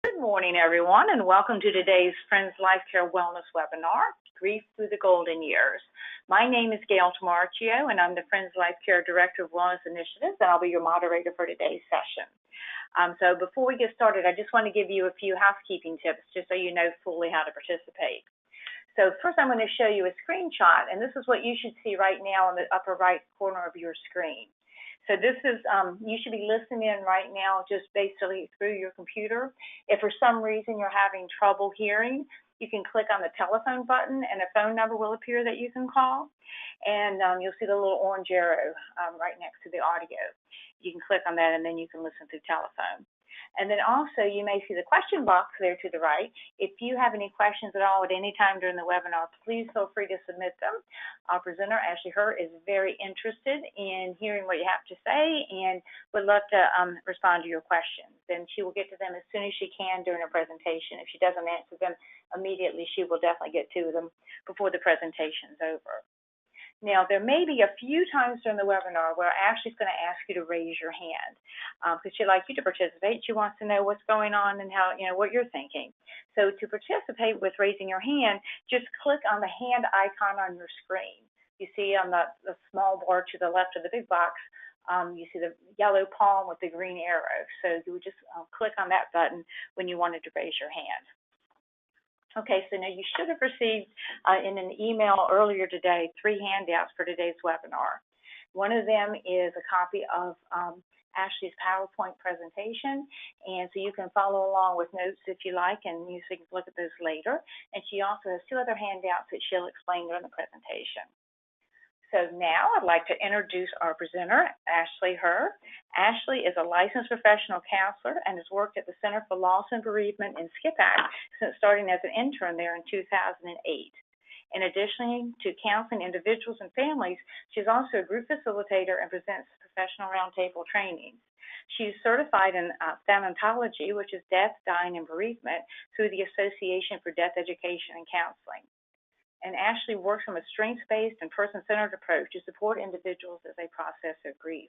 Good morning, everyone, and welcome to today's Friends Life Care Wellness webinar, Grief Through the Golden Years. My name is Gail Tamarchio, and I'm the Friends Life Care Director of Wellness Initiatives, and I'll be your moderator for today's session. So before we get started, I just want to give you a few housekeeping tips, just so you know fully how to participate. So first, I'm going to show you a screenshot, and this is what you should see right now in the upper right corner of your screen. So this is, you should be listening in right now just basically through your computer. If for some reason you're having trouble hearing, you can click on the telephone button and a phone number will appear that you can call. And you'll see the little orange arrow right next to the audio. You can click on that and then you can listen through telephone. And then also you may see the question box there to the right. If you have any questions at all at any time during the webinar, please feel free to submit them. Our presenter, Ashley Herr, is very interested in hearing what you have to say and would love to respond to your questions. And she will get to them as soon as she can during her presentation. If she doesn't answer them immediately, she will definitely get to them before the presentation is over. Now, there may be a few times during the webinar where Ashley's going to ask you to raise your hand because she'd like you to participate. She wants to know what's going on and how, what you're thinking. So to participate with raising your hand, just click on the hand icon on your screen. You see on the small bar to the left of the big box, you see the yellow palm with the green arrow. So you would just click on that button when you wanted to raise your hand. Okay, so now you should have received in an email earlier today 3 handouts for today's webinar. One of them is a copy of Ashley's PowerPoint presentation, and so you can follow along with notes if you like, and you can look at those later. And she also has 2 other handouts that she'll explain during the presentation. So now I'd like to introduce our presenter, Ashley Herr. Ashley is a licensed professional counselor and has worked at the Center for Loss and Bereavement in Skip-Ack since starting as an intern there in 2008. In addition to counseling individuals and families, she's also a group facilitator and presents professional roundtable trainings. She's certified in thanatology, which is death, dying, and bereavement, through the Association for Death Education and Counseling. And Ashley works from a strengths-based and person-centered approach to support individuals as they process their grief.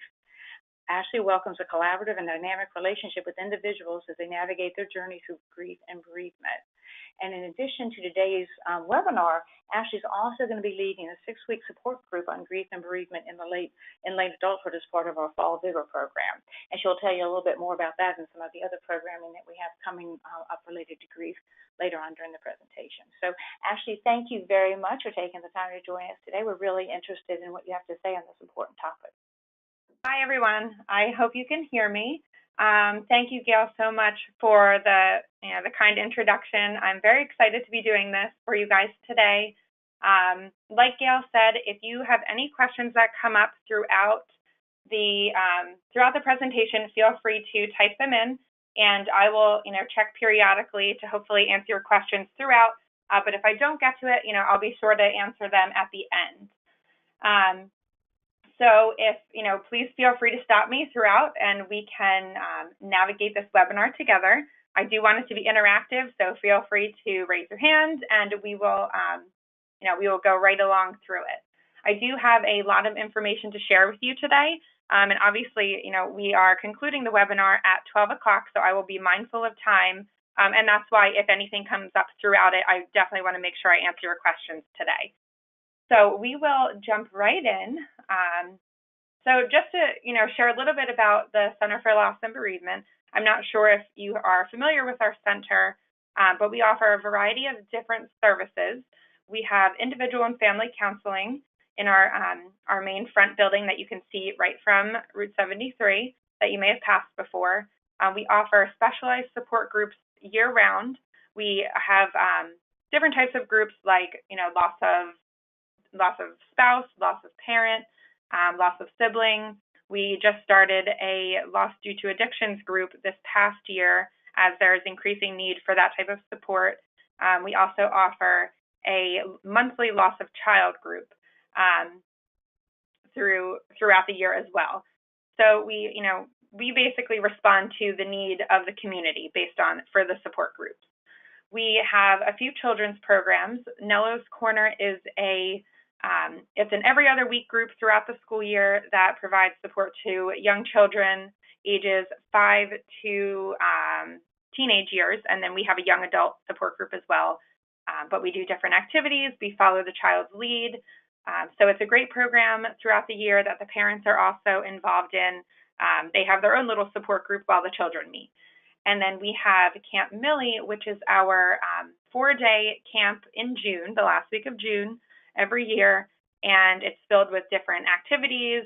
Ashley welcomes a collaborative and dynamic relationship with individuals as they navigate their journey through grief and bereavement. And in addition to today's webinar, Ashley's also going to be leading a 6-week support group on grief and bereavement in late adulthood as part of our Fall Vigor program. And she'll tell you a little bit more about that and some of the other programming that we have coming up related to grief later on during the presentation. So Ashley, thank you very much for taking the time to join us today. We're really interested in what you have to say on this important topic. Hi, everyone. I hope you can hear me. Thank you, Gail, so much for the kind introduction. I'm very excited to be doing this for you guys today. Like Gail said, if you have any questions that come up throughout the presentation, feel free to type them in, and I will check periodically to hopefully answer your questions throughout. But if I don't get to it, I'll be sure to answer them at the end. So please feel free to stop me throughout and we can navigate this webinar together. I do want it to be interactive, so feel free to raise your hand and we will go right along through it. I do have a lot of information to share with you today. And obviously, we are concluding the webinar at 12 o'clock, so I will be mindful of time. And that's why if anything comes up throughout it, I definitely want to make sure I answer your questions today. So we will jump right in. So just to share a little bit about the Center for Loss and Bereavement. I'm not sure if you are familiar with our center, but we offer a variety of different services. We have individual and family counseling in our main front building that you can see right from Route 73 that you may have passed before. We offer specialized support groups year-round. We have different types of groups like loss of spouse, loss of parent, loss of sibling. We just started a loss due to addictions group this past year as there is increasing need for that type of support. We also offer a monthly loss of child group throughout the year as well. So we basically respond to the need of the community for the support groups. We have a few children's programs. Nello's Corner is it's an every other week group throughout the school year that provides support to young children ages 5 to teenage years, and then we have a young adult support group as well. But we do different activities. We follow the child's lead. So it's a great program throughout the year that the parents are also involved in. They have their own little support group while the children meet. And then we have Camp Millie, which is our 4-day camp in June, the last week of June every year. And it's filled with different activities,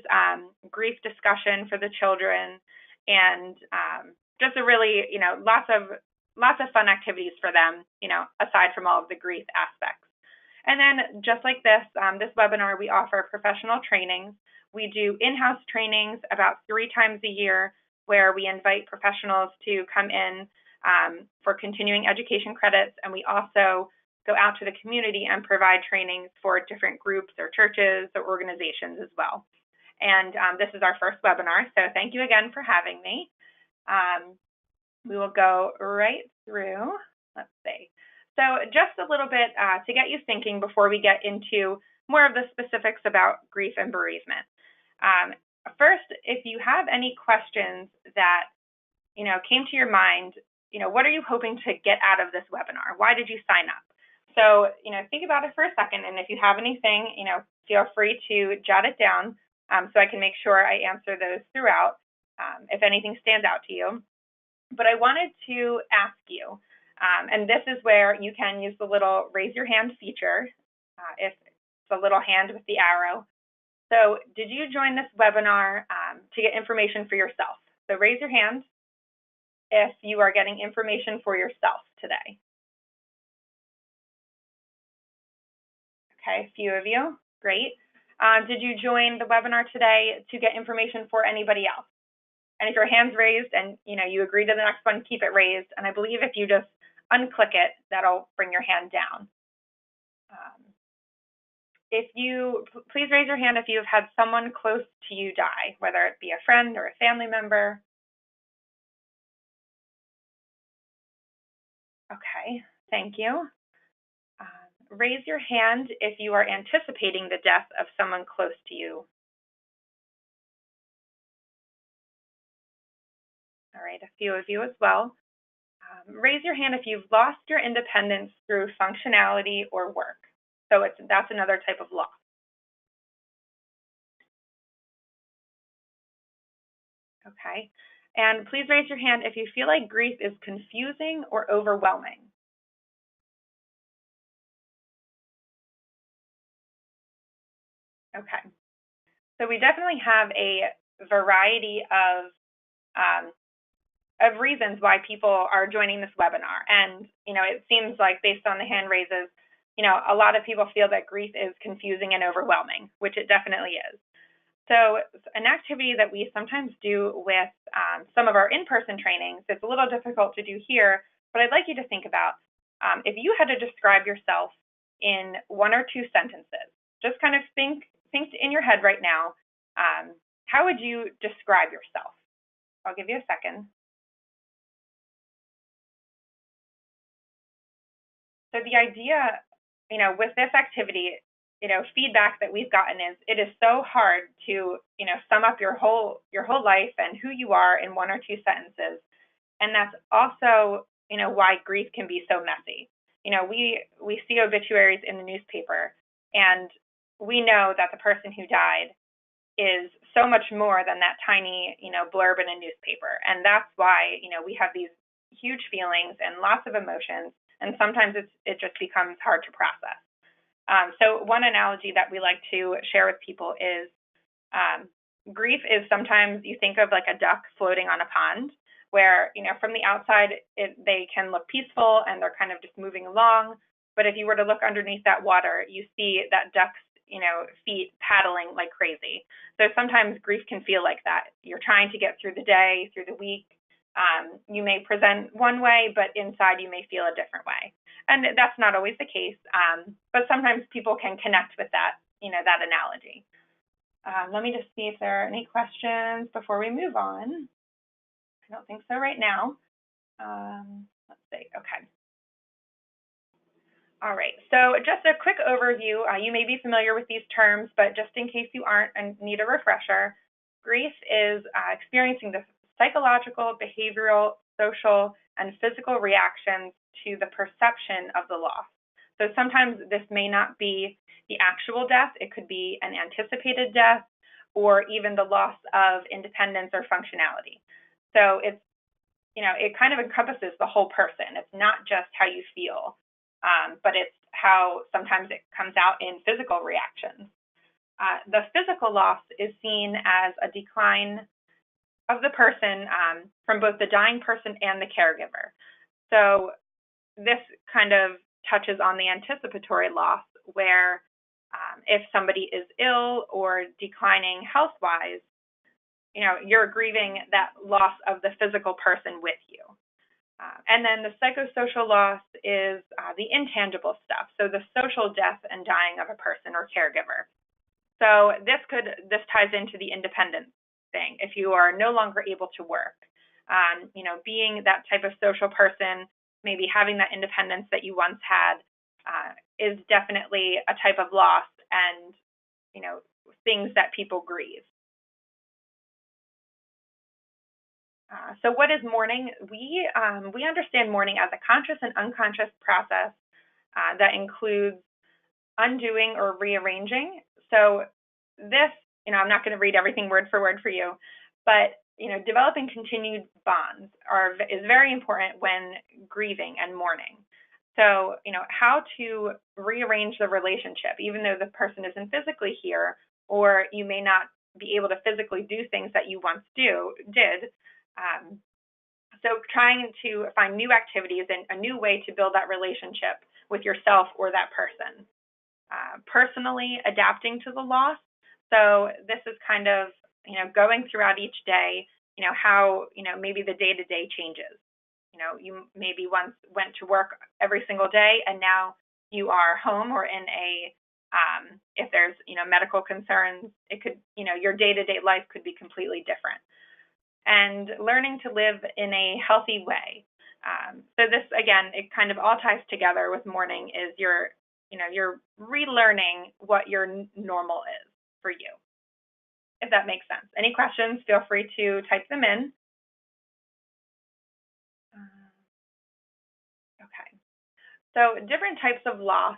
grief discussion for the children, and just a really, lots of fun activities for them, aside from all of the grief aspects. And then just like this webinar, we offer professional trainings. We do in-house trainings about 3 times a year where we invite professionals to come in for continuing education credits, and we also go out to the community and provide trainings for different groups or churches or organizations as well. And this is our first webinar, so thank you again for having me. We will go right through, let's see. So just a little bit to get you thinking before we get into more of the specifics about grief and bereavement. First, if you have any questions that, came to your mind, what are you hoping to get out of this webinar? Why did you sign up? So, think about it for a second, and if you have anything, feel free to jot it down so I can make sure I answer those throughout if anything stands out to you. But I wanted to ask you, and this is where you can use the little raise your hand feature, if it's a little hand with the arrow. So did you join this webinar to get information for yourself? So raise your hand if you are getting information for yourself today. Okay, a few of you, great. Did you join the webinar today to get information for anybody else? And if your hand's raised and you agree to the next one, keep it raised. And I believe if you just unclick it, that'll bring your hand down. Please raise your hand if you've had someone close to you die, whether it be a friend or a family member. Okay, thank you. Raise your hand if you are anticipating the death of someone close to you. All right, a few of you as well. Raise your hand if you've lost your independence through functionality or work. So that's another type of loss. Okay, and please raise your hand if you feel like grief is confusing or overwhelming. Okay, so we definitely have a variety of reasons why people are joining this webinar. And, it seems like based on the hand raises, a lot of people feel that grief is confusing and overwhelming, which it definitely is. So an activity that we sometimes do with some of our in-person trainings, it's a little difficult to do here, but I'd like you to think about if you had to describe yourself in 1 or 2 sentences, just kind of think in your head right now, how would you describe yourself? I'll give you a second. So the idea, with this activity, feedback that we've gotten is it is so hard to, sum up your whole life and who you are in 1 or 2 sentences. And that's also, why grief can be so messy. We see obituaries in the newspaper, and we know that the person who died is so much more than that tiny, blurb in a newspaper. And that's why, we have these huge feelings and lots of emotions, and sometimes it just becomes hard to process. So one analogy that we like to share with people is grief is sometimes you think of like a duck floating on a pond where, from the outside, they can look peaceful and they're kind of just moving along. But if you were to look underneath that water, you see that duck's, feet paddling like crazy. So sometimes grief can feel like that. You're trying to get through the day, through the week. You may present one way, but inside you may feel a different way. And that's not always the case, but sometimes people can connect with that, that analogy. Let me just see if there are any questions before we move on. I don't think so right now. Let's see, okay. All right, so just a quick overview. You may be familiar with these terms, but just in case you aren't and need a refresher, grief is experiencing the psychological, behavioral, social, and physical reactions to the perception of the loss. So sometimes this may not be the actual death, it could be an anticipated death, or even the loss of independence or functionality. So it's, it kind of encompasses the whole person. It's not just how you feel, but it's how sometimes it comes out in physical reactions. The physical loss is seen as a decline of the person from both the dying person and the caregiver. So this kind of touches on the anticipatory loss, where if somebody is ill or declining health-wise, you're grieving that loss of the physical person with you. And then the psychosocial loss is the intangible stuff, so the social death and dying of a person or caregiver. So this ties into the independence thing. If you are no longer able to work, being that type of social person, maybe having that independence that you once had, is definitely a type of loss and, things that people grieve. So what is mourning? We understand mourning as a conscious and unconscious process that includes undoing or rearranging. So this, I'm not going to read everything word for word for you, but developing continued bonds is very important when grieving and mourning. So, how to rearrange the relationship, even though the person isn't physically here, or you may not be able to physically do things that you once did. So trying to find new activities and a new way to build that relationship with yourself or that person. Personally adapting to the loss. So this is kind of, going throughout each day, how, maybe the day-to-day changes. You maybe once went to work every single day, and now you are home or in a, if there's, medical concerns, it could, your day-to-day life could be completely different. And learning to live in a healthy way. So this, again, it kind of all ties together with mourning, is you're relearning what your normal is for you, if that makes sense. Any questions, feel free to type them in. Okay. So different types of loss.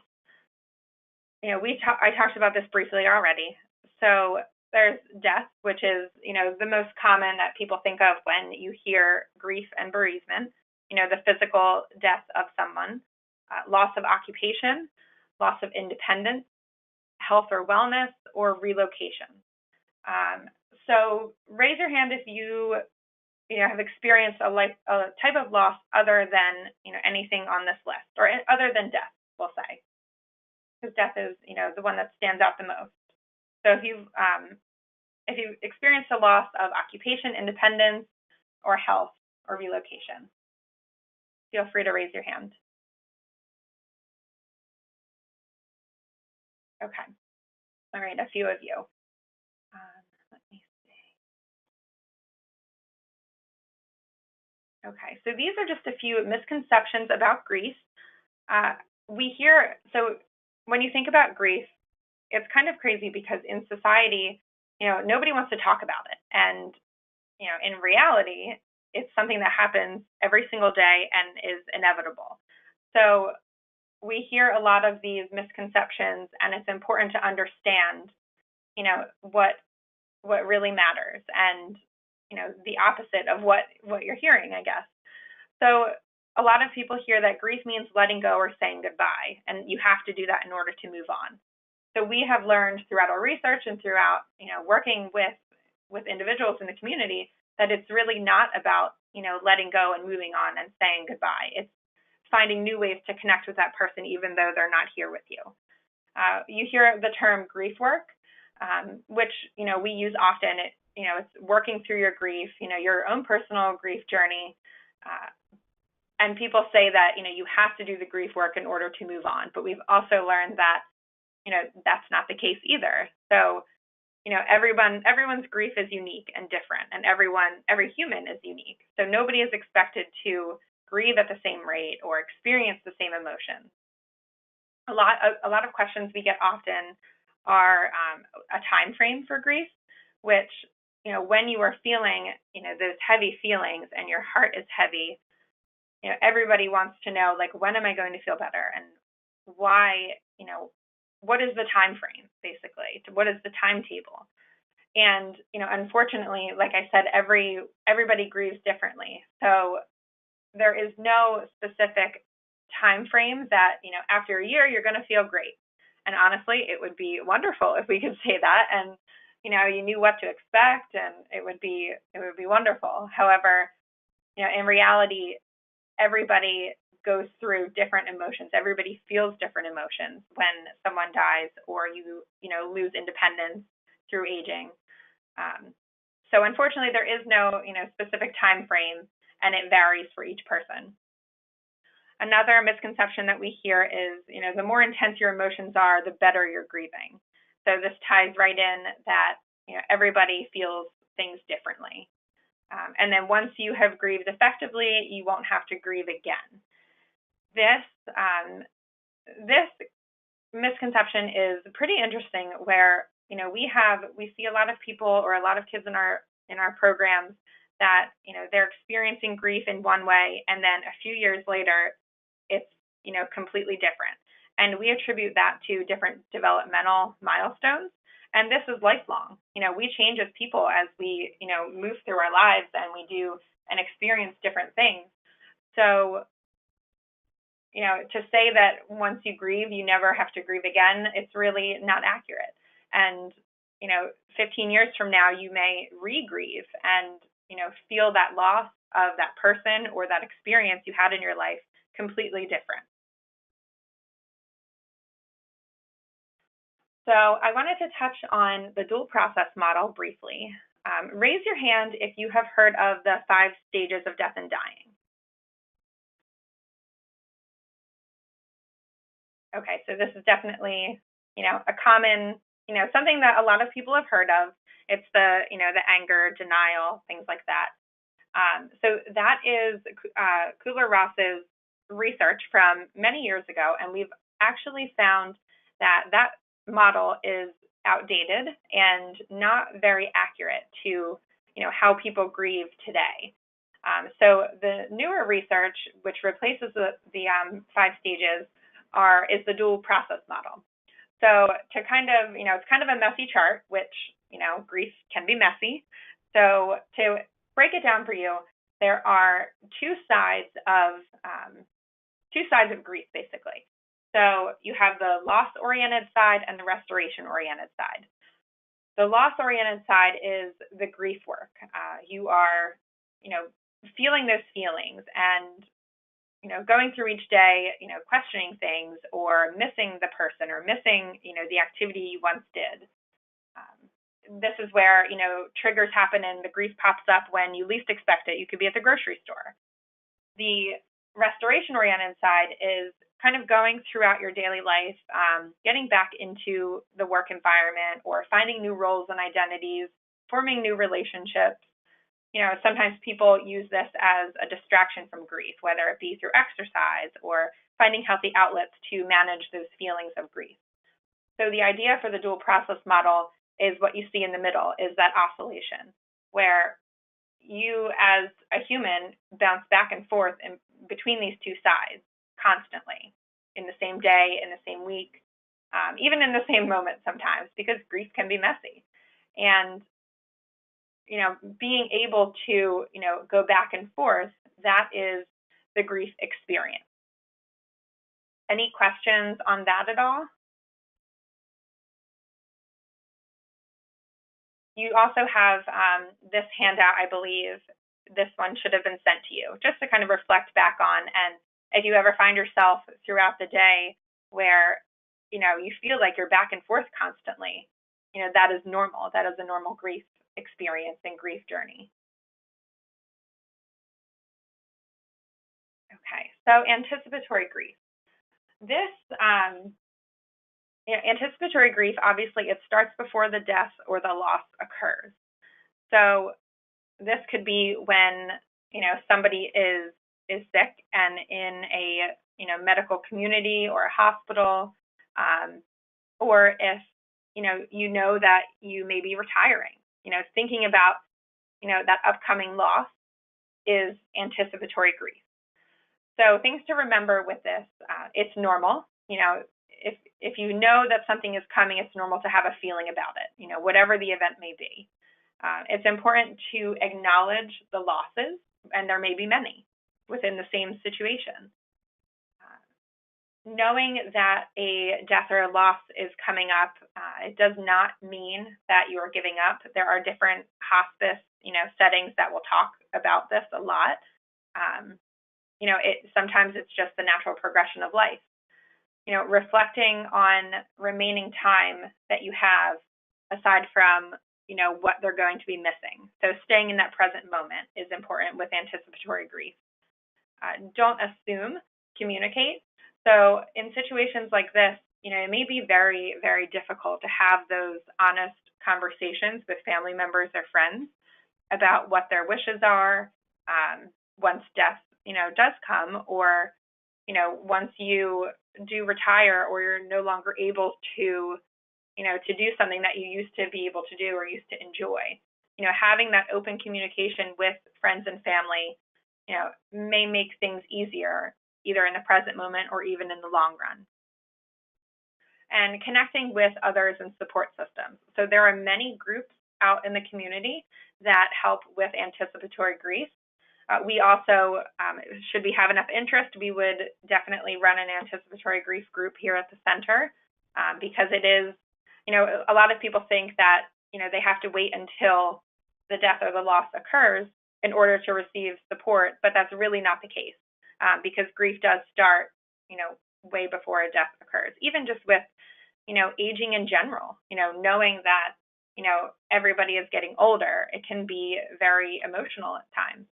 I talked about this briefly already. So there's death, which is, the most common that people think of when you hear grief and bereavement, the physical death of someone, loss of occupation, loss of independence, health or wellness, or relocation. So raise your hand if you, have experienced a type of loss other than, anything on this list, or other than death, we'll say, because death is, the one that stands out the most. So if you've experienced a loss of occupation, independence, or health, or relocation, feel free to raise your hand. Okay. All right, a few of you. Let me see. Okay, so these are just a few misconceptions about grief. So when you think about grief, it's kind of crazy because in society, nobody wants to talk about it. And, in reality, it's something that happens every single day and is inevitable. So we hear a lot of these misconceptions, and it's important to understand, what really matters, and, the opposite of what you're hearing, I guess. So a lot of people hear that grief means letting go or saying goodbye, and you have to do that in order to move on. So we have learned throughout our research and throughout, working with individuals in the community, that it's really not about, letting go and moving on and saying goodbye. It's finding new ways to connect with that person, even though they're not here with you. You hear the term grief work, which, we use often. It's working through your grief, your own personal grief journey. And people say that, you have to do the grief work in order to move on. But we've also learned that, that's not the case either. So, everyone's grief is unique and different, and every human is unique. So nobody is expected to grieve at the same rate or experience the same emotions. A lot of questions we get often are a time frame for grief, which, when you are feeling, those heavy feelings and your heart is heavy, everybody wants to know, like, when am I going to feel better, and why, what is the time frame, basically? What is the timetable? And, unfortunately, like I said, everybody grieves differently. So there is no specific time frame that, after a year, you're going to feel great. And honestly, it would be wonderful if we could say that, and, you knew what to expect, and it would be wonderful. However, in reality, everybody goes through different emotions. Everybody feels different emotions when someone dies, or you lose independence through aging. So unfortunately, there is no, specific time frame, and it varies for each person. Another misconception that we hear is, the more intense your emotions are, the better you're grieving. So this ties right in that, everybody feels things differently. And then once you have grieved effectively, you won't have to grieve again. This misconception is pretty interesting, where we see a lot of people, or a lot of kids in our programs, that they're experiencing grief in one way, and then a few years later it's completely different. And we attribute that to different developmental milestones. And this is lifelong. We change as people as we, move through our lives, and we do and experience different things. So, to say that once you grieve, you never have to grieve again, it's really not accurate. And, 15 years from now, you may re-grieve and, feel that loss of that person or that experience you had in your life completely different. So I wanted to touch on the dual process model briefly. Raise your hand if you have heard of the 5 stages of death and dying. Okay, so this is definitely, a common, something that a lot of people have heard of. It's the, the anger, denial, things like that. So that is Kubler-Ross's research from many years ago, and we've actually found that model is outdated and not very accurate to, how people grieve today. So the newer research, which replaces the 5 stages, is the dual process model. So to kind of, it's kind of a messy chart, which, grief can be messy. So to break it down for you, there are two sides of grief, basically. So you have the loss-oriented side and the restoration-oriented side. The loss-oriented side is the grief work. You are, feeling those feelings, and going through each day, questioning things, or missing the person, or missing, the activity you once did. This is where, triggers happen and the grief pops up when you least expect it. You could be at the grocery store. The restoration-oriented side is kind of going throughout your daily life, getting back into the work environment, or finding new roles and identities, forming new relationships. Sometimes people use this as a distraction from grief, whether it be through exercise or finding healthy outlets to manage those feelings of grief. So the idea for the dual process model is what you see in the middle, is that oscillation, where you as a human bounce back and forth in between these two sides constantly, in the same day, in the same week, even in the same moment sometimes, because grief can be messy. And being able to, go back and forth, that is the grief experience. Any questions on that at all? You also have this handout, I believe. This one should have been sent to you, just to kind of reflect back on. And if you ever find yourself throughout the day where, you feel like you're back and forth constantly, that is normal. That is a normal grief experience and grief journey. Okay, so anticipatory grief. This anticipatory grief, obviously, it starts before the death or the loss occurs. So this could be when, somebody is sick and in a, medical community or a hospital, or if, you know that you may be retiring. thinking about, that upcoming loss is anticipatory grief. So things to remember with this, it's normal. If you know that something is coming, it's normal to have a feeling about it, whatever the event may be. It's important to acknowledge the losses, and there may be many within the same situation. Knowing that a death or a loss is coming up, it does not mean that you are giving up. There are different hospice, settings that will talk about this a lot. Sometimes it's just the natural progression of life. Reflecting on remaining time that you have aside from, what they're going to be missing. So staying in that present moment is important with anticipatory grief. Don't assume, communicate. So in situations like this, it may be very, very difficult to have those honest conversations with family members or friends about what their wishes are once death, does come, or, once you do retire or you're no longer able to, to do something that you used to be able to do or used to enjoy. Having that open communication with friends and family, may make things easier, either in the present moment or even in the long run. And connecting with others and support systems. So there are many groups out in the community that help with anticipatory grief. We also, should we have enough interest, we would definitely run an anticipatory grief group here at the center, because it is, a lot of people think that, they have to wait until the death or the loss occurs in order to receive support, but that's really not the case, because grief does start, way before a death occurs. Even just with, aging in general, knowing that, everybody is getting older, it can be very emotional at times.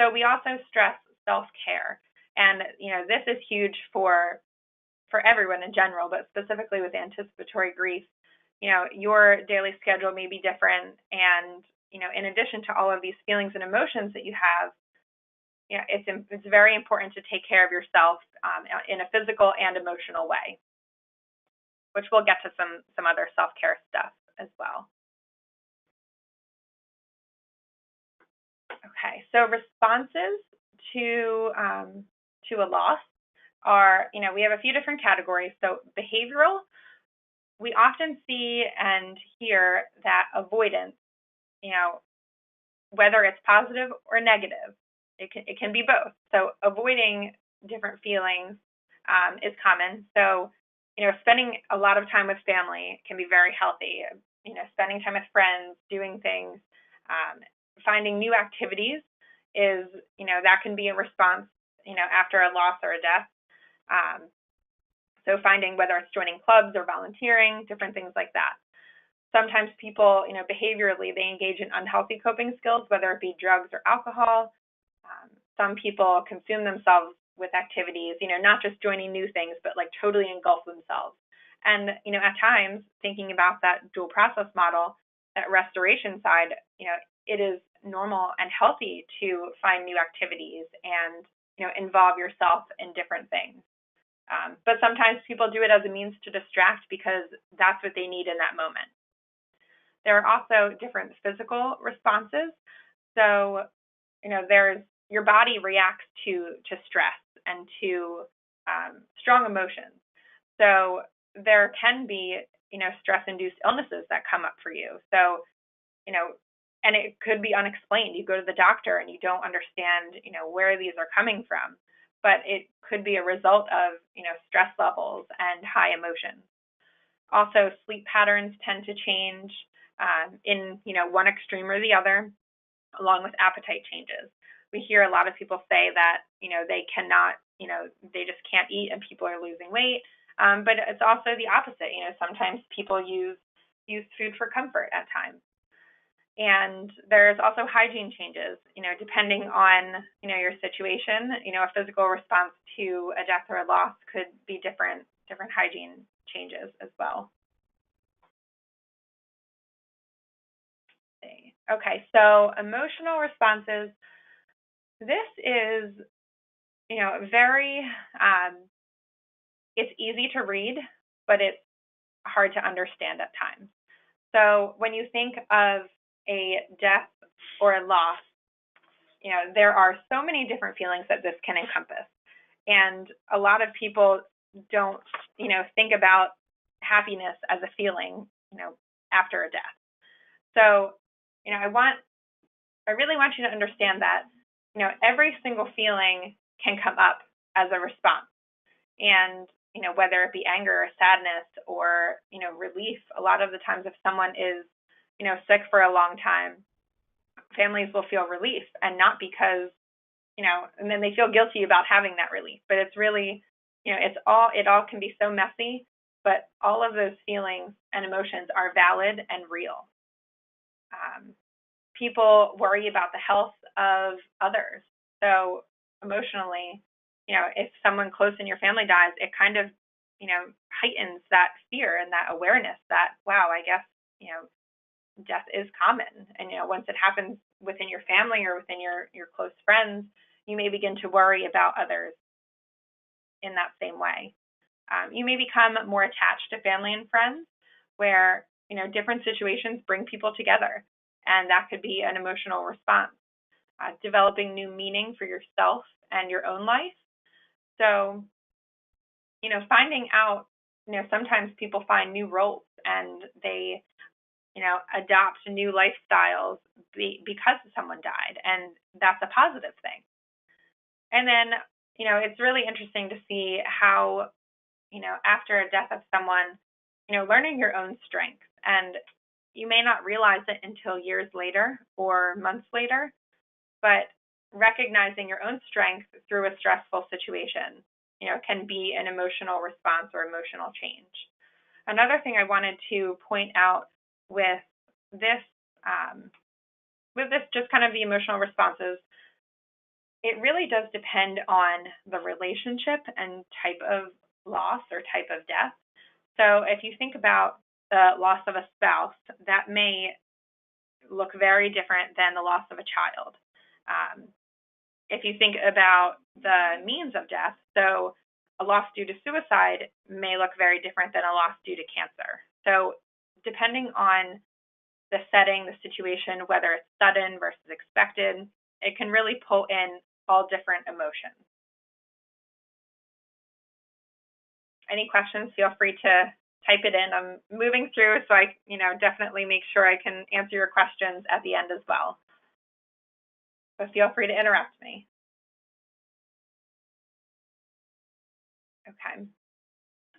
So we also stress self-care, and this is huge for everyone in general, but specifically with anticipatory grief. Your daily schedule may be different, and in addition to all of these feelings and emotions that you have, it's very important to take care of yourself in a physical and emotional way, which we'll get to some other self-care stuff as well. Okay, so responses to a loss are, we have a few different categories. So behavioral, we often see and hear that avoidance, whether it's positive or negative, it can be both. So avoiding different feelings is common. So, spending a lot of time with family can be very healthy. Spending time with friends, doing things, finding new activities is, that can be a response, after a loss or a death. So finding whether it's joining clubs or volunteering, different things like that. Sometimes people, behaviorally, they engage in unhealthy coping skills, whether it be drugs or alcohol. Some people consume themselves with activities, not just joining new things, but like totally engulf themselves. And, at times, thinking about that dual process model, that restoration side, it is normal and healthy to find new activities and, involve yourself in different things. But sometimes people do it as a means to distract because that's what they need in that moment. There are also different physical responses. So, your body reacts to stress and to strong emotions. So there can be, stress-induced illnesses that come up for you. So, and it could be unexplained. You go to the doctor and you don't understand, where these are coming from, but it could be a result of, stress levels and high emotions. Also, sleep patterns tend to change in, one extreme or the other, along with appetite changes. We hear a lot of people say that, they cannot, they just can't eat and people are losing weight. But it's also the opposite. Sometimes people use food for comfort at times. And there's also hygiene changes, depending on, your situation. A physical response to a death or a loss could be different hygiene changes as well. Okay, so emotional responses. This is, very, it's easy to read, but it's hard to understand at times. So when you think of, a death or a loss, there are so many different feelings that this can encompass. And a lot of people don't, think about happiness as a feeling, after a death. So, I really want you to understand that, every single feeling can come up as a response. And, whether it be anger or sadness or, relief, a lot of the times if someone is, sick for a long time, families will feel relief, and not because, and then they feel guilty about having that relief. But it's really, it all can be so messy, but all of those feelings and emotions are valid and real. People worry about the health of others. So emotionally, if someone close in your family dies, it kind of, heightens that fear and that awareness that, wow, I guess, death is common. And, once it happens within your family or within your close friends, you may begin to worry about others in that same way. You may become more attached to family and friends where, different situations bring people together. And that could be an emotional response. Developing new meaning for yourself and your own life. So, finding out, sometimes people find new roles and they, adopt new lifestyles because someone died, and that's a positive thing. And then, it's really interesting to see how, after a death of someone, learning your own strengths. And you may not realize it until years later or months later, but recognizing your own strength through a stressful situation, can be an emotional response or emotional change. Another thing I wanted to point out with this, just kind of the emotional responses, it really does depend on the relationship and type of loss or type of death. So if you think about the loss of a spouse, that may look very different than the loss of a child. If you think about the means of death, so a loss due to suicide may look very different than a loss due to cancer. So depending on the setting, the situation, whether it's sudden versus expected, it can really pull in all different emotions. Any questions, feel free to type it in. I'm moving through, so I, definitely make sure I can answer your questions at the end as well. So feel free to interrupt me. Okay.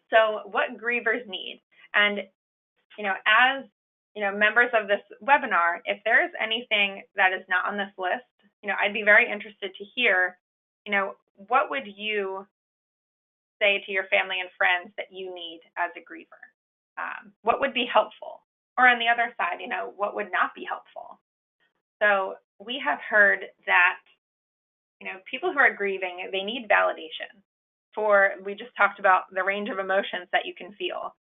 So what grievers need, and as members of this webinar, if there is anything that is not on this list, I'd be very interested to hear, what would you say to your family and friends that you need as a griever? What would be helpful? Or on the other side, what would not be helpful? So we have heard that, people who are grieving, they need validation. We just talked about the range of emotions that you can feel.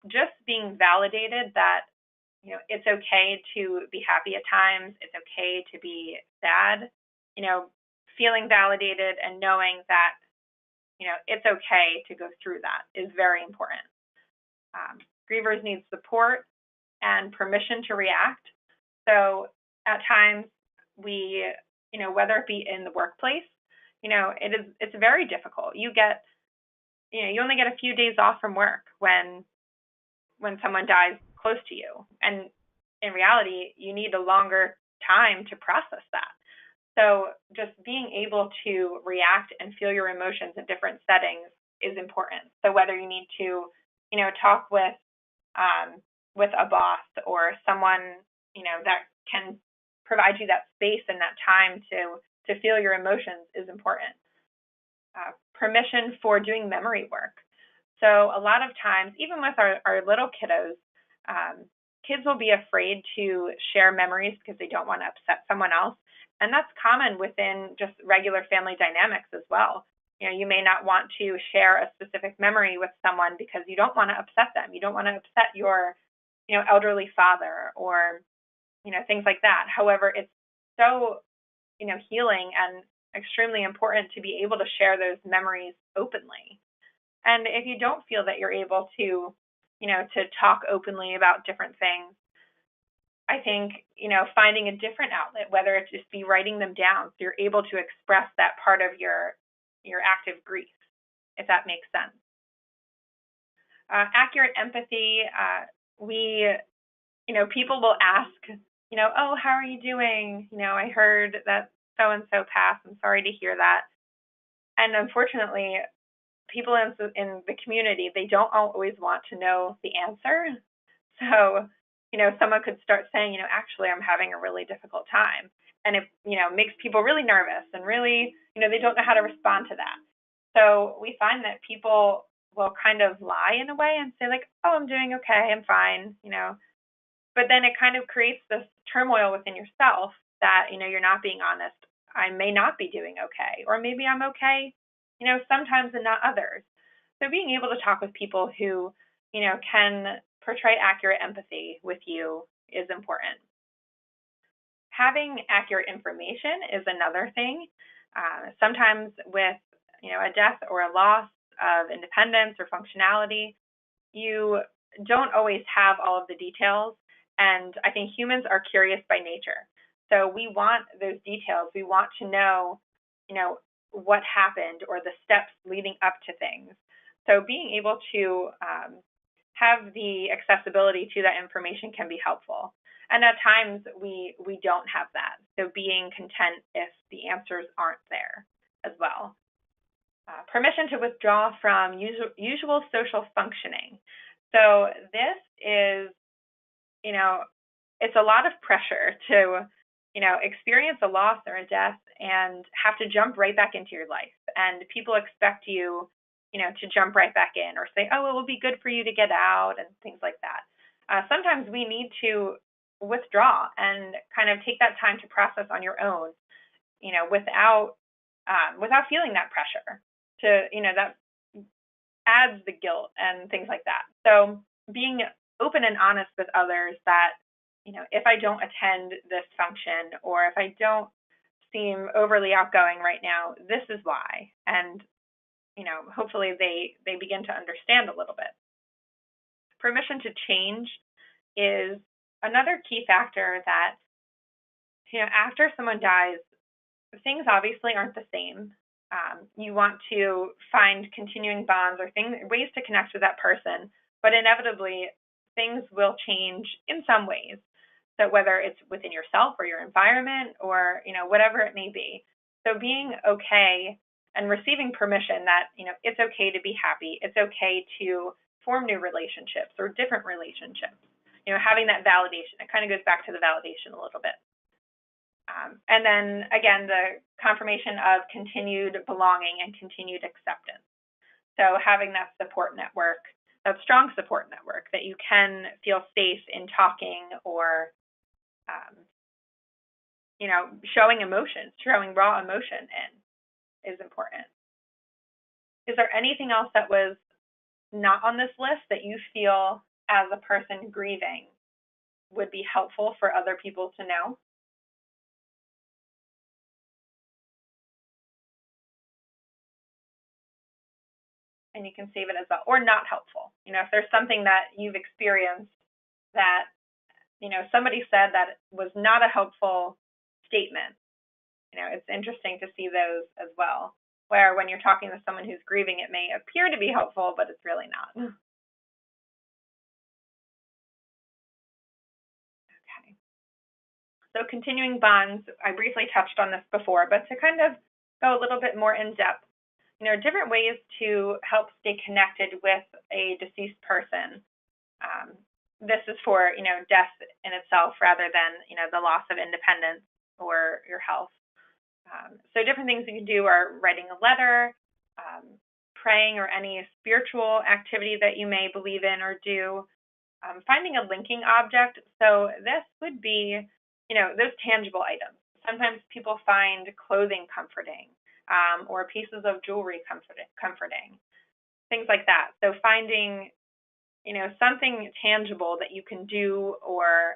Just being validated that, it's okay to be happy at times, it's okay to be sad, feeling validated and knowing that, it's okay to go through that is very important. Grievers need support and permission to react. So at times we, whether it be in the workplace, it's very difficult. You only get a few days off from work when someone dies close to you. And in reality, you need a longer time to process that. So just being able to react and feel your emotions in different settings is important. So whether you need to, talk with a boss or someone, that can provide you that space and that time to feel your emotions is important. Permission for doing memory work. So a lot of times, even with our little kiddos, kids will be afraid to share memories because they don't want to upset someone else. And that's common within just regular family dynamics as well. You may not want to share a specific memory with someone because you don't want to upset them. You don't want to upset your, elderly father or, things like that. However, it's so, healing and extremely important to be able to share those memories openly. And if you don't feel that you're able to, to talk openly about different things, I think, finding a different outlet, whether it's just be writing them down so you're able to express that part of your active grief, if that makes sense. Accurate empathy, people will ask, oh, how are you doing? I heard that so-and-so passed. I'm sorry to hear that. And unfortunately, people in the community, they don't always want to know the answer. So, someone could start saying, actually, I'm having a really difficult time. And it, makes people really nervous and really, they don't know how to respond to that. So we find that people will kind of lie in a way and say like, oh, I'm doing okay, I'm fine, But then it kind of creates this turmoil within yourself that, you're not being honest. I may not be doing okay, or maybe I'm okay, sometimes and not others. So being able to talk with people who, can portray accurate empathy with you is important. Having accurate information is another thing. Sometimes with, a death or a loss of independence or functionality, you don't always have all of the details. And I think humans are curious by nature. So we want those details. We want to know, what happened or the steps leading up to things. So being able to have the accessibility to that information can be helpful. And at times we don't have that. So being content if the answers aren't there as well. Permission to withdraw from usual social functioning. So this is, it's a lot of pressure to, experience a loss or a death and have to jump right back into your life. And people expect you, to jump right back in or say, oh, it will be good for you to get out and things like that. Sometimes we need to withdraw and kind of take that time to process on your own, without feeling that pressure to, that adds the guilt and things like that. So being open and honest with others that, if I don't attend this function or if I don't seem overly outgoing right now, this is why. And, hopefully they begin to understand a little bit. Permission to change is another key factor that, after someone dies, things obviously aren't the same. You want to find continuing bonds or ways to connect with that person, but inevitably things will change in some ways. So whether it's within yourself or your environment or, whatever it may be. So being okay and receiving permission that, it's okay to be happy. It's okay to form new relationships or different relationships. Having that validation, it kind of goes back to the validation a little bit. And then again, the confirmation of continued belonging and continued acceptance. So having that support network, that strong support network that you can feel safe in talking or, showing emotions, showing raw emotion in is important. Is there anything else that was not on this list that you feel as a person grieving would be helpful for other people to know? And you can save it as well, or not helpful. If there's something that you've experienced that, somebody said that was not a helpful statement, it's interesting to see those as well, where when you're talking to someone who's grieving, it may appear to be helpful, but it's really not. Okay. So continuing bonds, I briefly touched on this before, but to kind of go a little bit more in depth, different ways to help stay connected with a deceased person. This is for, death in itself rather than, the loss of independence or your health. So different things you can do are writing a letter, praying, or any spiritual activity that you may believe in or do, finding a linking object. So this would be, those tangible items. Sometimes people find clothing comforting, or pieces of jewelry comforting, things like that. So finding, something tangible that you can do or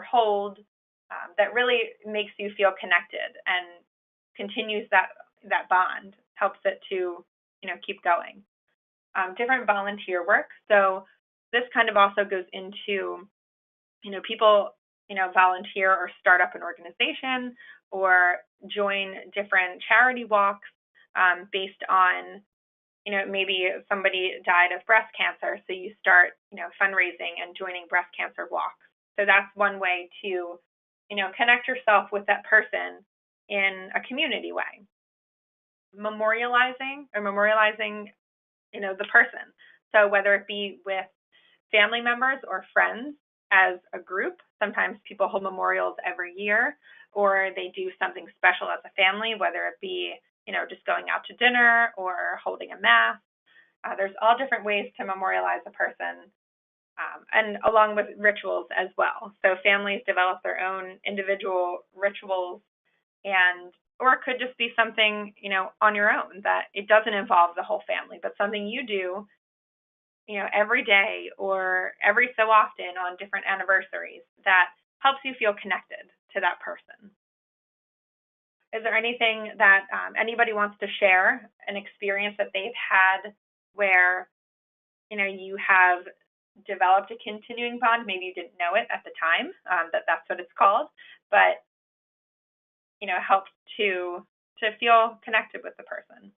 hold that really makes you feel connected and continues that bond, helps it to, keep going. Different volunteer work. So this kind of also goes into, people volunteer or start up an organization or join different charity walks based on, maybe somebody died of breast cancer, so you start, fundraising and joining breast cancer walks. So that's one way to, connect yourself with that person in a community way. Memorializing, the person. So whether it be with family members or friends as a group, sometimes people hold memorials every year, or they do something special as a family, whether it be, just going out to dinner or holding a mass. There's all different ways to memorialize a person, and along with rituals as well. So families develop their own individual rituals, or it could just be something, on your own that it doesn't involve the whole family, but something you do, every day or every so often on different anniversaries that helps you feel connected to that person. Is there anything that anybody wants to share, an experience that they've had where, you have developed a continuing bond? Maybe you didn't know it at the time, that's what it's called, but, helps to feel connected with the person.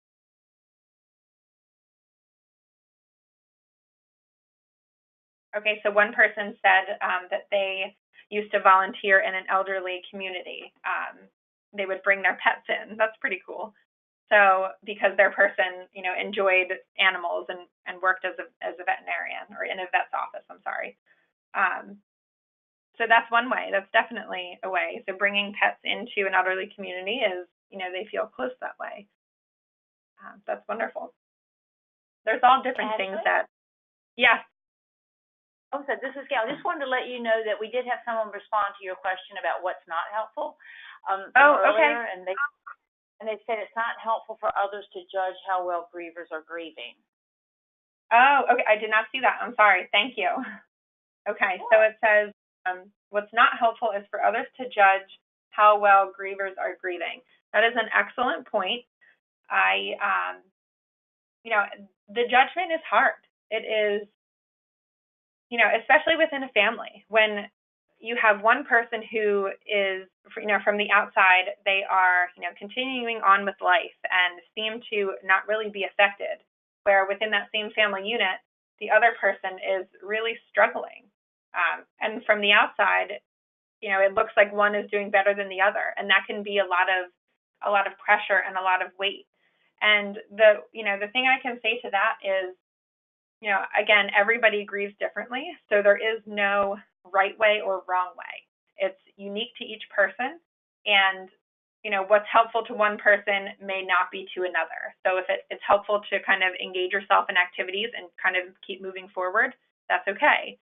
Okay, so one person said that they used to volunteer in an elderly community. They would bring their pets in. That's pretty cool. So because their person, enjoyed animals and worked as a veterinarian, or in a vet's office, I'm sorry. So that's one way. That's definitely a way. So bringing pets into an elderly community is, they feel close that way. That's wonderful. There's all different things that, yes. Oh, so this is Gail. I just wanted to let you know that we did have someone respond to your question about what's not helpful earlier, okay. and they said it's not helpful for others to judge how well grievers are grieving. Oh, okay. I did not see that. I'm sorry. Thank you. Okay, so it says, what's not helpful is for others to judge how well grievers are grieving. That is an excellent point. The judgment is hard. It is, especially within a family, when you have one person who is, from the outside, they are, continuing on with life and seem to not really be affected, where within that same family unit, the other person is really struggling. And from the outside, it looks like one is doing better than the other, and that can be a lot of pressure and a lot of weight. And the thing I can say to that is, again, everybody grieves differently, so there is no right way or wrong way. It's unique to each person, and what's helpful to one person may not be to another. So if it's helpful to kind of engage yourself in activities and kind of keep moving forward, that's okay.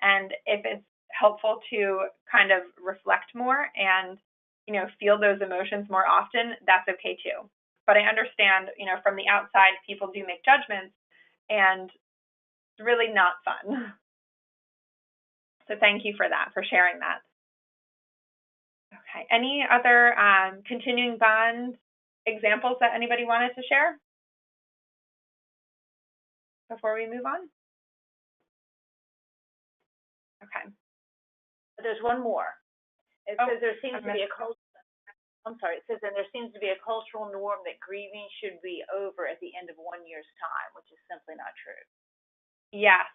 And if it's helpful to kind of reflect more and feel those emotions more often, that's okay too. But I understand, from the outside, people do make judgments, and it's really not fun. So thank you for that, for sharing that. Okay, any other continuing bond examples that anybody wanted to share before we move on? Okay. There's one more. It says there seems to be a culture. I'm sorry. It says, and there seems to be a cultural norm that grieving should be over at the end of 1 year's time, which is simply not true. Yes.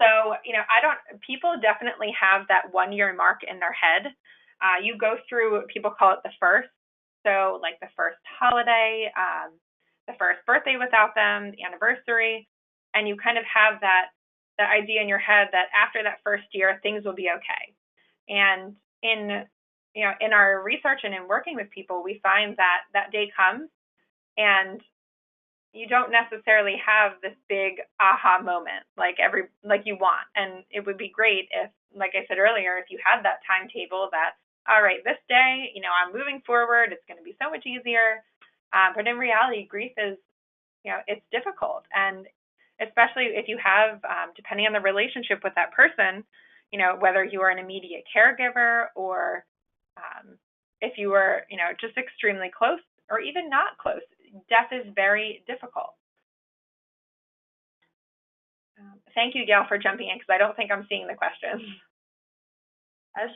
So, people definitely have that 1 year mark in their head. You go through, people call it the first. So like the first holiday, the first birthday without them, the anniversary, and you kind of have that idea in your head that after that first year, things will be okay. And in our research and in working with people, we find that that day comes and you don't necessarily have this big aha moment like you want. And it would be great if, like I said earlier, if you had that timetable that, all right, this day, I'm moving forward, it's going to be so much easier. But in reality, grief is, it's difficult. And especially if you have, depending on the relationship with that person, whether you are an immediate caregiver or if you were, just extremely close or even not close, death is very difficult. Thank you, Gail, for jumping in, because I don't think I'm seeing the questions.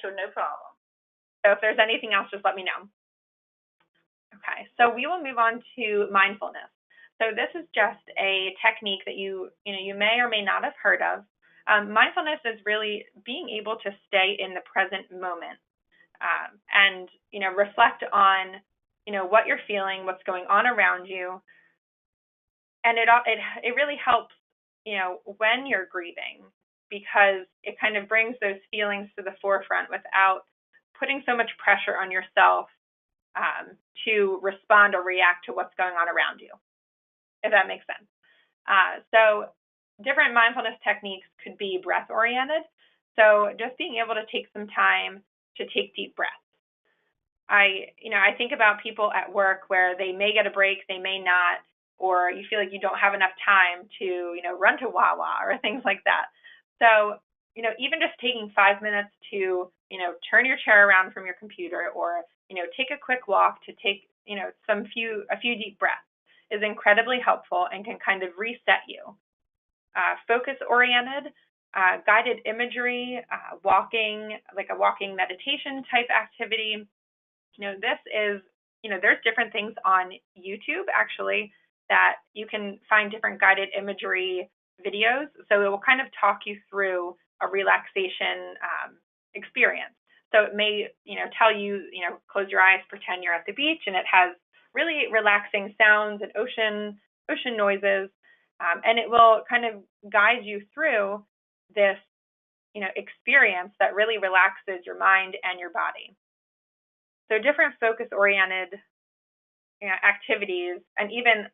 Sure, no problem. So if there's anything else, just let me know. Okay, so we will move on to mindfulness. So this is just a technique that you may or may not have heard of. Mindfulness is really being able to stay in the present moment and reflect on what you're feeling, what's going on around you, and it really helps when you're grieving, because it kind of brings those feelings to the forefront without putting so much pressure on yourself to respond or react to what's going on around you, if that makes sense. So different mindfulness techniques could be breath oriented. So just being able to take some time to take deep breaths. I think about people at work where they may get a break, they may not, or you feel like you don't have enough time to, run to Wawa or things like that. So, even just taking 5 minutes to, turn your chair around from your computer, or, take a quick walk, to take, a few deep breaths is incredibly helpful and can kind of reset you. Focus oriented, guided imagery, walking, like a walking meditation type activity. This is, there's different things on YouTube actually that you can find different guided imagery videos. So it will kind of talk you through a relaxation experience. So it may, tell you, close your eyes, pretend you're at the beach, and it has really relaxing sounds and ocean noises, and it will kind of guide you through this, experience that really relaxes your mind and your body. So different focus-oriented activities, and even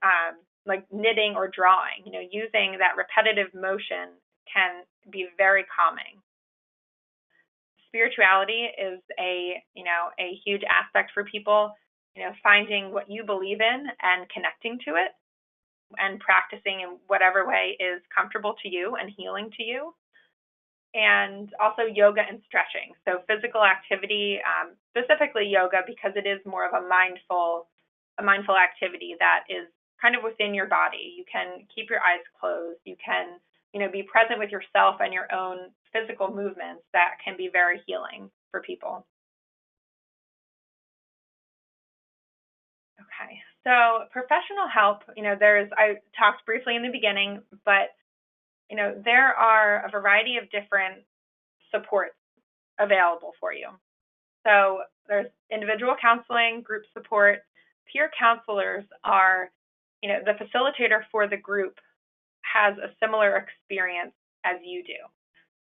like knitting or drawing, using that repetitive motion can be very calming. Spirituality is a huge aspect for people, finding what you believe in and connecting to it and practicing in whatever way is comfortable to you and healing to you. And also yoga and stretching. So physical activity, specifically yoga, because it is more of a mindful activity that is kind of within your body. You can keep your eyes closed. You can, be present with yourself and your own physical movements that can be very healing for people. Okay, so professional help, I talked briefly in the beginning, but there are a variety of different supports available for you. So there's individual counseling, group support. Peer counselors are, the facilitator for the group has a similar experience as you do,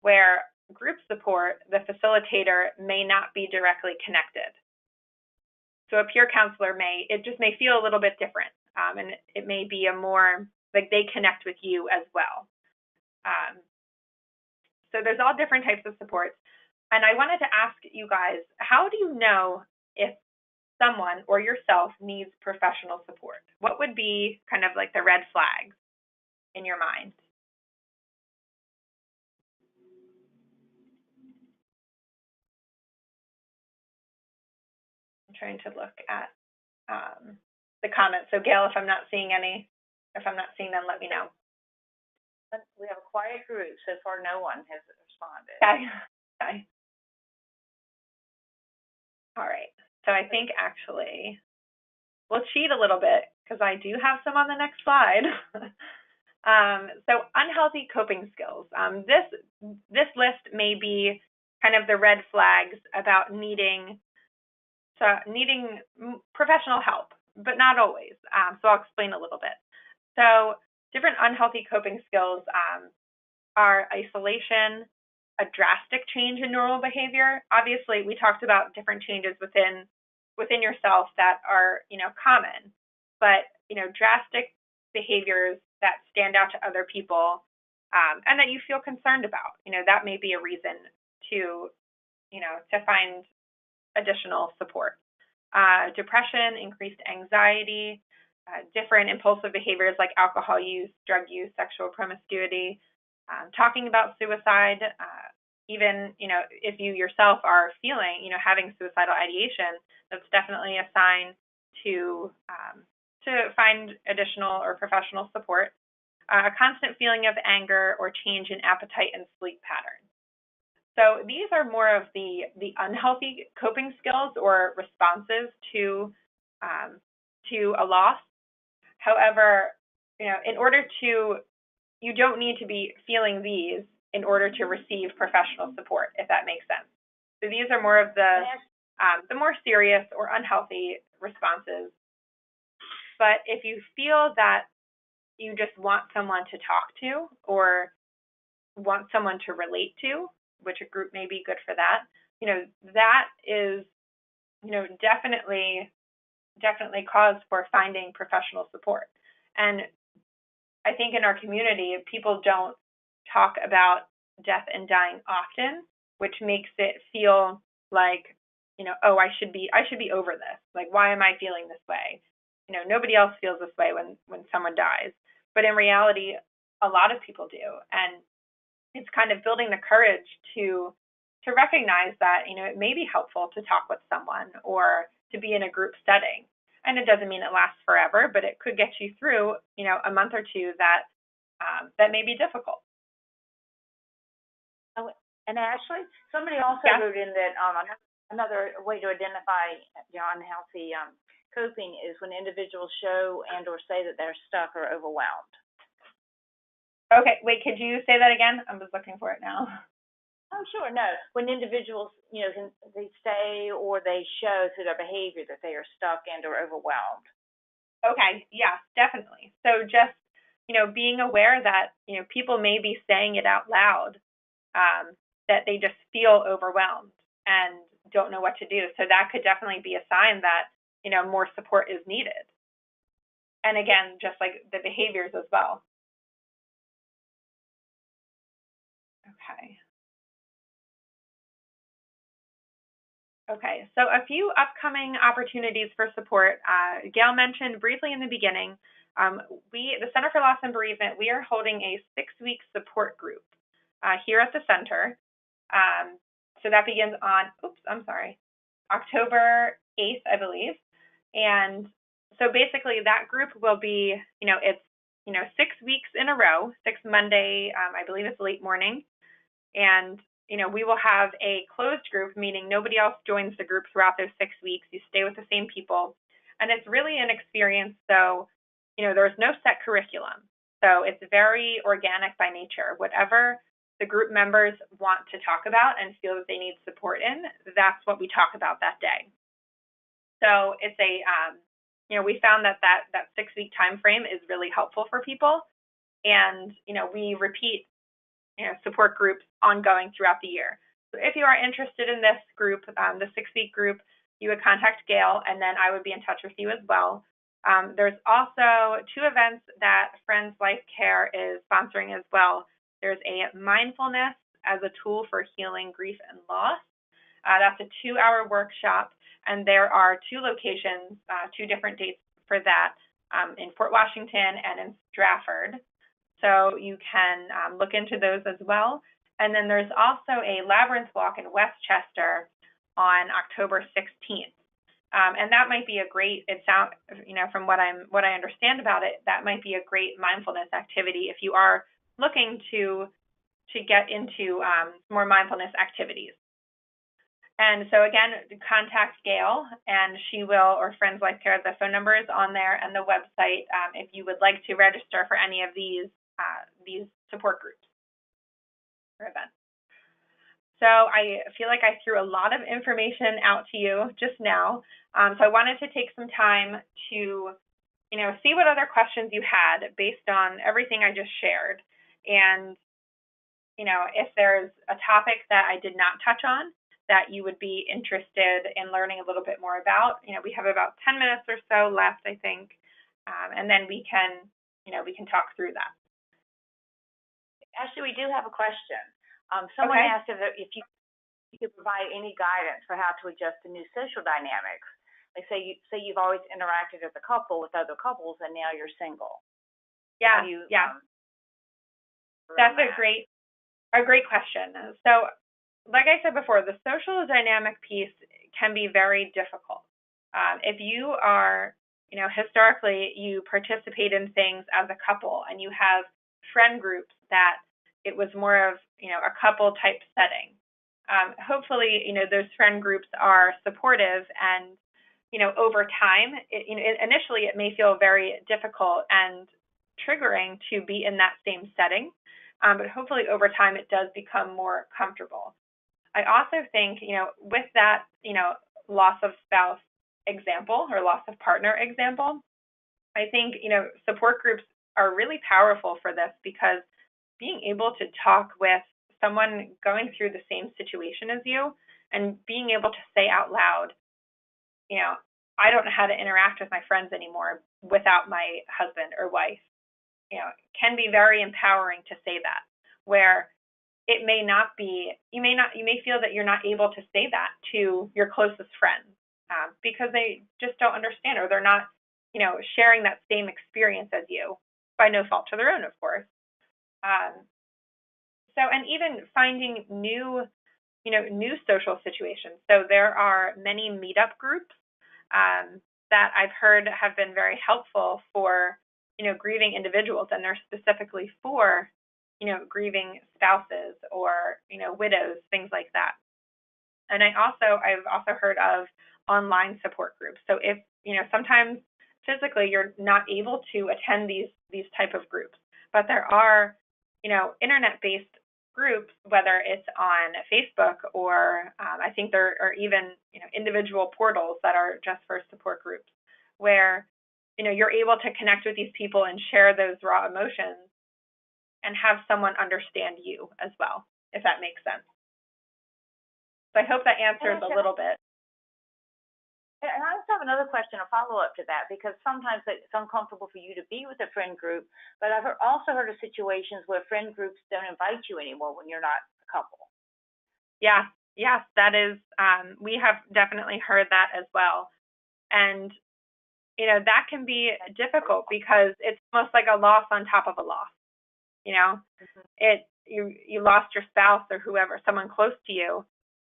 where group support, the facilitator may not be directly connected. So a peer counselor it just may feel a little bit different, and it may be a more, like they connect with you as well. So there's all different types of supports. And I wanted to ask you guys, how do you know if someone or yourself needs professional support? What would be kind of like the red flags in your mind? I'm trying to look at the comments. So Gail, if I'm not seeing them, let me know. We have a quiet group. So far, no one has responded. Okay. All right. So I think actually we'll cheat a little bit because I do have some on the next slide. So unhealthy coping skills. This list may be kind of the red flags about needing professional help, but not always. So I'll explain a little bit. So different unhealthy coping skills are isolation, a drastic change in normal behavior. Obviously, we talked about different changes within yourself that are, common, but, drastic behaviors that stand out to other people and that you feel concerned about, that may be a reason to find additional support. Depression, increased anxiety, different impulsive behaviors like alcohol use, drug use, sexual promiscuity, talking about suicide, even, if you yourself are feeling, having suicidal ideation, that's definitely a sign to find additional or professional support. A constant feeling of anger or change in appetite and sleep patterns. So these are more of the unhealthy coping skills or responses to a loss. However, in order to, you don't need to be feeling these in order to receive professional support, if that makes sense. So these are more of the more serious or unhealthy responses. But if you feel that you just want someone to talk to or want someone to relate to, which a group may be good for that, that is, definitely cause for finding professional support. And I think in our community, people don't talk about death and dying often, which makes it feel like, oh, I should be over this. Like, why am I feeling this way? Nobody else feels this way when someone dies. But in reality, a lot of people do. And it's kind of building the courage to recognize that, it may be helpful to talk with someone or to be in a group setting. And it doesn't mean it lasts forever, but it could get you through, a month or two that may be difficult. Oh, and Ashley, somebody also wrote in that another way to identify unhealthy coping is when individuals show and or say that they're stuck or overwhelmed. Okay, wait, could you say that again? I'm just looking for it now. Oh, sure. No, when individuals, they say or they show through their behavior that they are stuck and or overwhelmed. Okay, yeah, definitely. So just, being aware that, people may be saying it out loud, that they just feel overwhelmed and don't know what to do. So that could definitely be a sign that, more support is needed. And again, just like the behaviors as well. Okay, so a few upcoming opportunities for support. Gail mentioned briefly in the beginning, the Center for Loss and Bereavement, we are holding a 6-week support group here at the center. So that begins on, October 8th, I believe. And so basically that group will be, it's, 6 weeks in a row, 6 Monday, I believe it's late morning. And we will have a closed group, meaning nobody else joins the group throughout those 6 weeks. You stay with the same people. And it's really an experience. So, there's no set curriculum. So it's very organic by nature. Whatever the group members want to talk about and feel that they need support in, that's what we talk about that day. So it's we found that 6-week time frame is really helpful for people. And, we repeat support groups ongoing throughout the year. So if you are interested in this group, the 6-week group, you would contact Gail, and then I would be in touch with you as well. There's also 2 events that Friends Life Care is sponsoring as well. There's a mindfulness as a tool for healing grief and loss. That's a 2-hour workshop, and there are 2 locations, 2 different dates for that, in Fort Washington and in Stratford. So you can look into those as well. And then there's also a Labyrinth Walk in Westchester on October 16th. And that might be a great, from what I understand about it, that might be a great mindfulness activity if you are looking to get into more mindfulness activities. And so again, contact Gail, and she will, or Friends Life Care, the phone number is on there and the website if you would like to register for any of these support groups or events. So I feel like I threw a lot of information out to you just now. So I wanted to take some time to, see what other questions you had based on everything I just shared. And, if there's a topic that I did not touch on that you would be interested in learning a little bit more about, we have about 10 minutes or so left, I think. And then we can talk through that. Actually, we do have a question. Someone asked if you could provide any guidance for how to adjust to new social dynamics. Like say you've always interacted as a couple with other couples and now you're single. Yeah, that's a great question. So, like I said before, the social dynamic piece can be very difficult. If you are, historically you participate in things as a couple and you have friend groups that it was more of, a couple type setting. hopefully, those friend groups are supportive, and, over time, initially it may feel very difficult and triggering to be in that same setting, but hopefully over time it does become more comfortable. I also think, with that, loss of spouse example or loss of partner example, I think, support groups are really powerful for this, because being able to talk with someone going through the same situation as you and being able to say out loud, I don't know how to interact with my friends anymore without my husband or wife, can be very empowering to say that, where it may not be, you may feel that you're not able to say that to your closest friends, because they just don't understand, or they're not, sharing that same experience as you, by no fault of their own, of course. And even finding new social situations. So there are many meetup groups that I've heard have been very helpful for, grieving individuals, and they're specifically for, grieving spouses or, widows, things like that. And I've also heard of online support groups. So if, sometimes physically you're not able to attend these type of groups, but there are, internet-based groups, whether it's on Facebook or I think there are even, individual portals that are just for support groups, where, you're able to connect with these people and share those raw emotions and have someone understand you as well, if that makes sense. So I hope that answers a little bit. And I also have another question, a follow-up to that, because sometimes it's uncomfortable for you to be with a friend group, but I've also heard of situations where friend groups don't invite you anymore when you're not a couple. Yeah, yes, that is, we have definitely heard that as well. And, that can be difficult, because it's almost like a loss on top of a loss. You lost your spouse or whoever, someone close to you,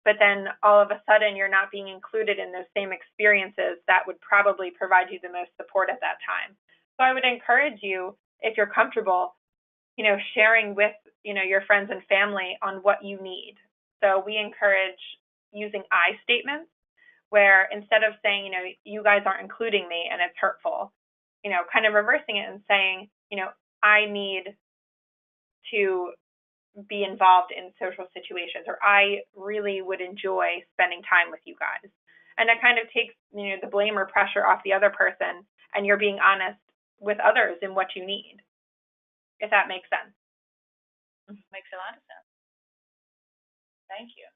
but then all of a sudden you're not being included in those same experiences that would probably provide you the most support at that time. So I would encourage you, if you're comfortable, sharing with, your friends and family on what you need. So we encourage using I statements, where instead of saying, you guys aren't including me and it's hurtful, kind of reversing it and saying, I need to be involved in social situations, or I really would enjoy spending time with you guys. And that kind of takes, the blame or pressure off the other person, and you're being honest with others in what you need, if that makes sense. Makes a lot of sense. Thank you.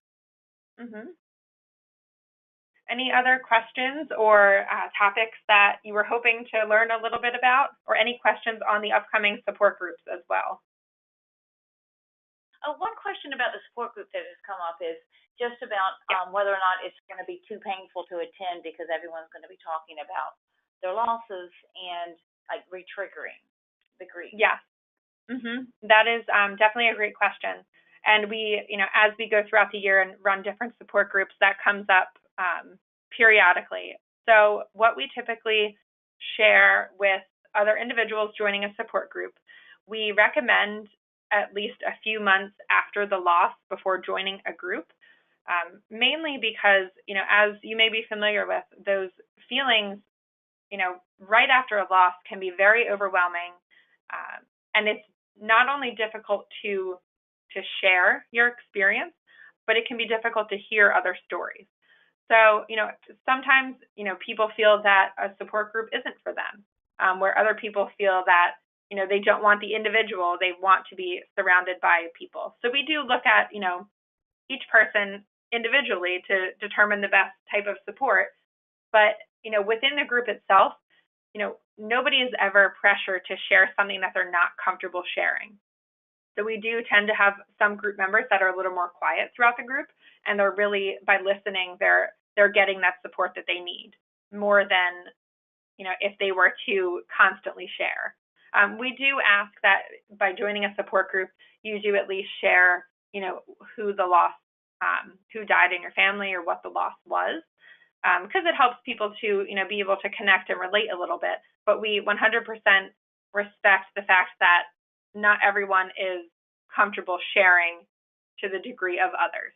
Any other questions or topics that you were hoping to learn a little bit about, or any questions on the upcoming support groups as well? One question about the support group that has come up is just about whether or not it's going to be too painful to attend, because everyone's going to be talking about their losses and like re-triggering the grief. Yes. That is definitely a great question. And we, as we go throughout the year and run different support groups, that comes up periodically. So what we typically share with other individuals joining a support group, we recommend at least a few months after the loss before joining a group, mainly because, as you may be familiar with, those feelings, right after a loss can be very overwhelming, and it's not only difficult to share your experience, but it can be difficult to hear other stories. So, sometimes, people feel that a support group isn't for them, where other people feel that, they don't want the individual, they want to be surrounded by people. So we do look at, each person individually to determine the best type of support. But, within the group itself, nobody is ever pressured to share something that they're not comfortable sharing. So we do tend to have some group members that are a little more quiet throughout the group, and they're really, by listening, they're getting that support that they need, more than, if they were to constantly share. We do ask that by joining a support group, you do at least share, who the loss, who died in your family or what the loss was, because it helps people to, be able to connect and relate a little bit. But we 100% respect the fact that not everyone is comfortable sharing to the degree of others.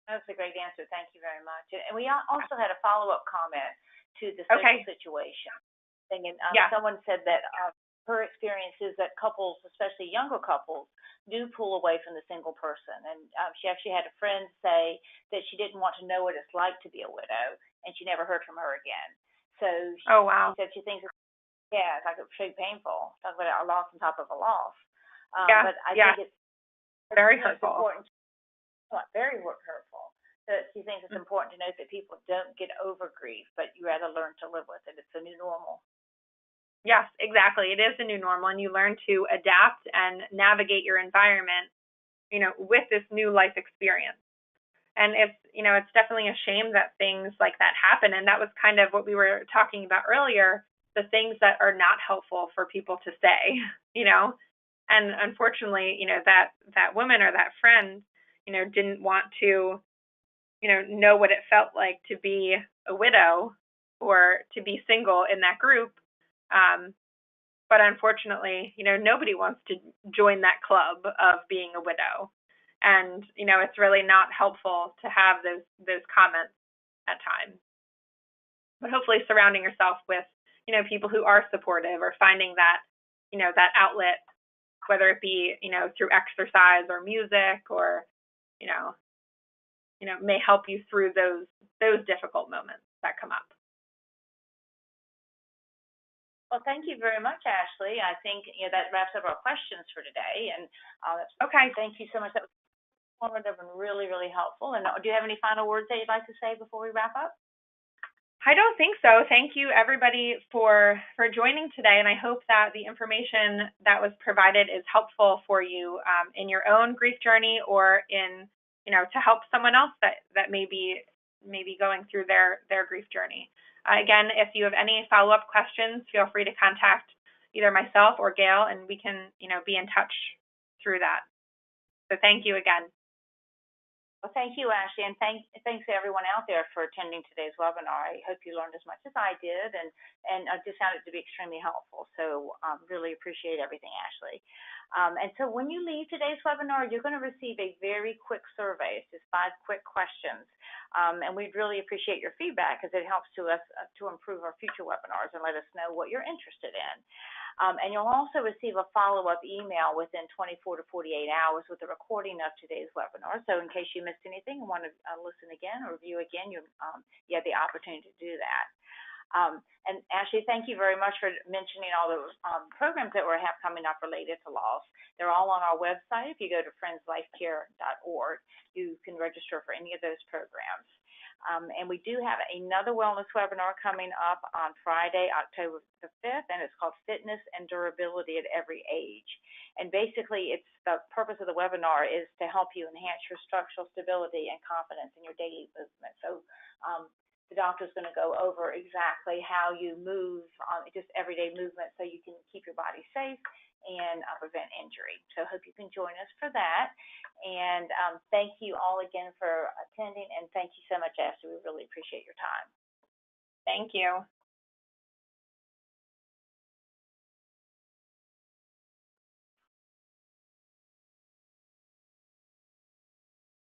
That's a great answer. Thank you very much. And we also had a follow-up comment to the social Okay. situation thing. And Yeah. someone said that her experience is that couples, especially younger couples, do pull away from the single person. And she actually had a friend say that she didn't want to know what it's like to be a widow, and she never heard from her again. So Oh, she wow. said she thinks, yeah, it's like it's pretty painful. Talk about a loss on top of a loss. Yeah. But I Yeah. think it's Very it's hurtful. important, very hurtful. That she thinks it's important to note that people don't get over grief, but you rather learn to live with it. It's a new normal. Yes, exactly. It is the new normal, and you learn to adapt and navigate your environment, with this new life experience. And it's definitely a shame that things like that happen. And that was kind of what we were talking about earlier, the things that are not helpful for people to say, you know. And unfortunately, that woman or that friend, didn't want to, know what it felt like to be a widow or to be single in that group. Um, but unfortunately, nobody wants to join that club of being a widow. And, it's really not helpful to have those comments at times. But hopefully surrounding yourself with, people who are supportive or finding that, that outlet, whether it be, through exercise or music or, you know, may help you through those difficult moments that come up. Well, thank you very much, Ashley. I think that wraps up our questions for today. And Okay. thank you so much. That was informative and really, really helpful. And do you have any final words that you'd like to say before we wrap up? I don't think so. Thank you, everybody, for joining today, and I hope that the information that was provided is helpful for you in your own grief journey, or in to help someone else that may be going through their grief journey. Again, if you have any follow-up questions, feel free to contact either myself or Gail, and we can be in touch through that. So thank you again. Well, thank you, Ashley, and thanks to everyone out there for attending today's webinar. I hope you learned as much as I did, and I just found it to be extremely helpful. So really appreciate everything, Ashley. And so when you leave today's webinar, you're going to receive a very quick survey. It's just 5 quick questions. And we'd really appreciate your feedback, because it helps us to improve our future webinars and let us know what you're interested in. And you'll also receive a follow-up email within 24 to 48 hours with a recording of today's webinar. So in case you missed anything and want to listen again or review again, you have the opportunity to do that. And Ashley, thank you very much for mentioning all those programs that we have coming up related to loss. They're all on our website. If you go to friendslifecare.org, you can register for any of those programs. And we do have another wellness webinar coming up on Friday, October the 5th, and it's called Fitness and Durability at Every Age. And basically, the purpose of the webinar is to help you enhance your structural stability and confidence in your daily movement. So the doctor's going to go over exactly how you move, just everyday movement, so you can keep your body safe and prevent injury. So I hope you can join us for that. And thank you all again for attending, and thank you so much, Ashley. We really appreciate your time. Thank you.